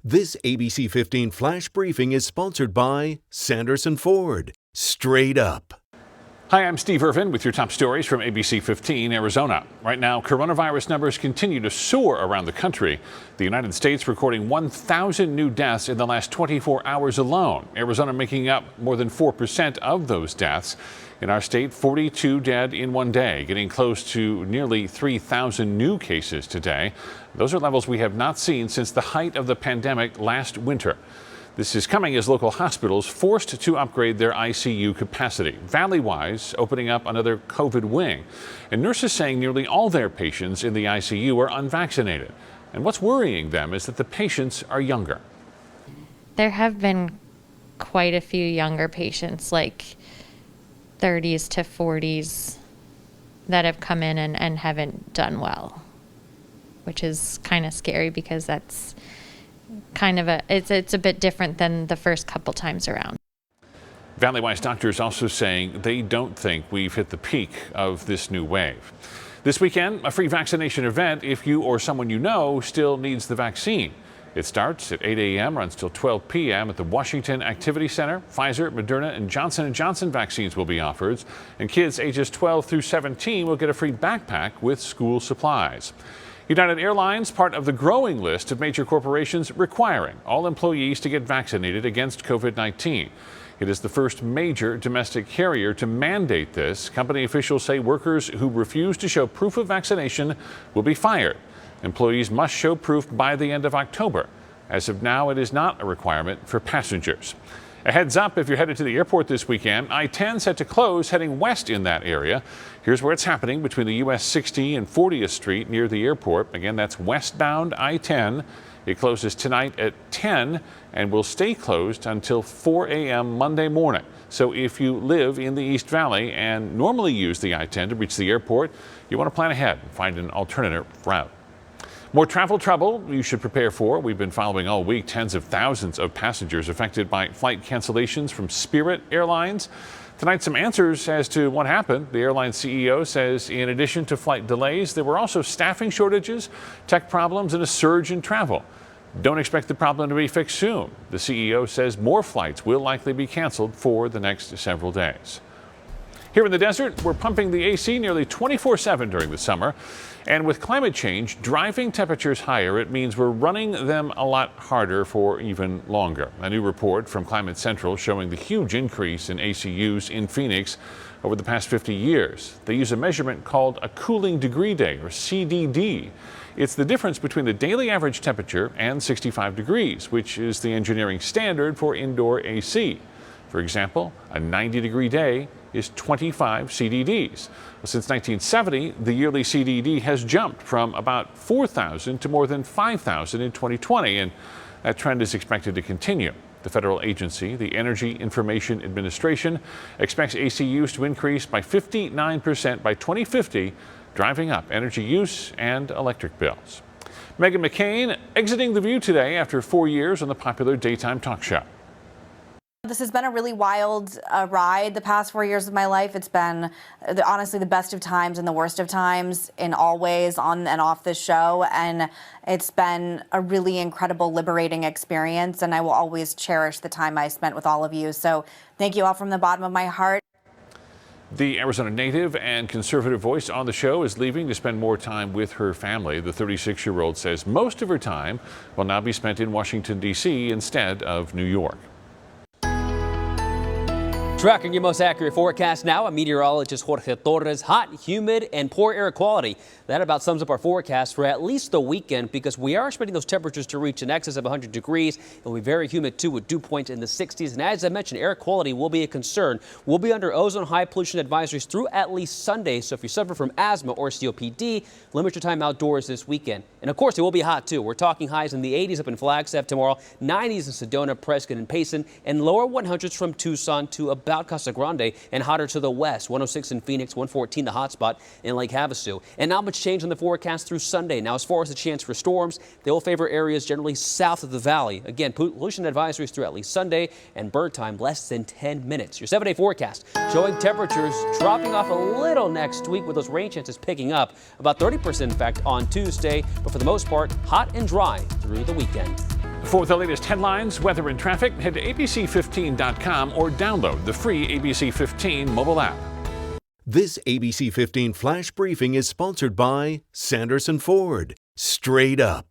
This ABC 15 Flash Briefing is sponsored by Sanderson Ford. Straight up. Hi, I'm Steve Irvin with your top stories from ABC15 Arizona. Right now, coronavirus numbers continue to soar around the country. The United States recording 1,000 new deaths in the last 24 hours alone. Arizona making up more than 4% of those deaths. In our state, 42 dead in one day, getting close to nearly 3,000 new cases today. Those are levels we have not seen since the height of the pandemic last winter. This is coming as local hospitals forced to upgrade their ICU capacity. Valley-Wise opening up another COVID wing. And nurses saying nearly all their patients in the ICU are unvaccinated. And what's worrying them is that the patients are younger. There have been quite a few younger patients, like 30s to 40s, that have come in and haven't done well, which is kind of scary because that's kind of it's a bit different than the first couple times around. Valley-Wise doctors also saying they don't think we've hit the peak of this new wave. This weekend, a free vaccination event if you or someone you know still needs the vaccine. It starts at 8 a.m., runs till 12 p.m. at the Washington Activity Center. Pfizer, Moderna, and Johnson & Johnson vaccines will be offered, and kids ages 12 through 17 will get a free backpack with school supplies. United Airlines, part of the growing list of major corporations requiring all employees to get vaccinated against COVID-19. It is the first major domestic carrier to mandate this. Company officials say workers who refuse to show proof of vaccination will be fired. Employees must show proof by the end of October. As of now, it is not a requirement for passengers. A heads up if you're headed to the airport this weekend. I-10 set to close heading west in that area. Here's where it's happening between the US 60 and 40th Street near the airport. Again, that's westbound I-10. It closes tonight at 10 and will stay closed until 4 a.m. Monday morning. So if you live in the East Valley and normally use the I-10 to reach the airport, you want to plan ahead and find an alternative route. More travel trouble you should prepare for. We've been following all week tens of thousands of passengers affected by flight cancellations from Spirit Airlines. Tonight, some answers as to what happened. The airline CEO says in addition to flight delays, there were also staffing shortages, tech problems, and a surge in travel. Don't expect the problem to be fixed soon. The CEO says more flights will likely be canceled for the next several days. Here in the desert, we're pumping the AC nearly 24/7 during the summer. And with climate change, driving temperatures higher, it means we're running them a lot harder for even longer. A new report from Climate Central showing the huge increase in AC use in Phoenix over the past 50 years. They use a measurement called a cooling degree day, or CDD. It's the difference between the daily average temperature and 65 degrees, which is the engineering standard for indoor AC. For example, a 90-degree day is 25 CDDs. Since 1970, the yearly CDD has jumped from about 4,000 to more than 5,000 in 2020, and that trend is expected to continue. The federal agency, the Energy Information Administration, expects AC use to increase by 59% by 2050, driving up energy use and electric bills. MEGHAN exiting The View today after 4 years on the popular daytime talk show. This has been a really wild ride the past 4 years of my life. It's been honestly the best of times and the worst of times in all ways, on and off this show. And it's been a really incredible, liberating experience. And I will always cherish the time I spent with all of you. So thank you all from the bottom of my heart. The Arizona native and conservative voice on the show is leaving to spend more time with her family. The 36-year-old says most of her time will now be spent in Washington, D.C. instead of New York. Tracking your most accurate forecast now, I'm meteorologist Jorge Torres. Hot, humid, and poor air quality. That about sums up our forecast for at least the weekend, because we are expecting those temperatures to reach in excess of 100 degrees. It will be very humid, too, with dew points in the 60s. And as I mentioned, air quality will be a concern. We'll be under ozone high pollution advisories through at least Sunday. So if you suffer from asthma or COPD, limit your time outdoors this weekend. And of course, it will be hot, too. We're talking highs in the 80s up in Flagstaff tomorrow, 90s in Sedona, Prescott, and Payson, and lower 100s from Tucson to about Casa Grande, and hotter to the west. 106 in Phoenix, 114 the hotspot in Lake Havasu. And not much change on the forecast through Sunday. Now, as far as the chance for storms, they will favor areas generally south of the valley. Again, pollution advisories through at least Sunday, and bird time less than 10 minutes. Your 7-day forecast showing temperatures dropping off a little next week, with those rain chances picking up about 30% in fact on Tuesday, but for the most part hot and dry through the weekend. For the latest headlines, weather, and traffic, head to ABC15.com or download the free ABC15 mobile app. This ABC 15 Flash Briefing is sponsored by Sanderson Ford. Straight up.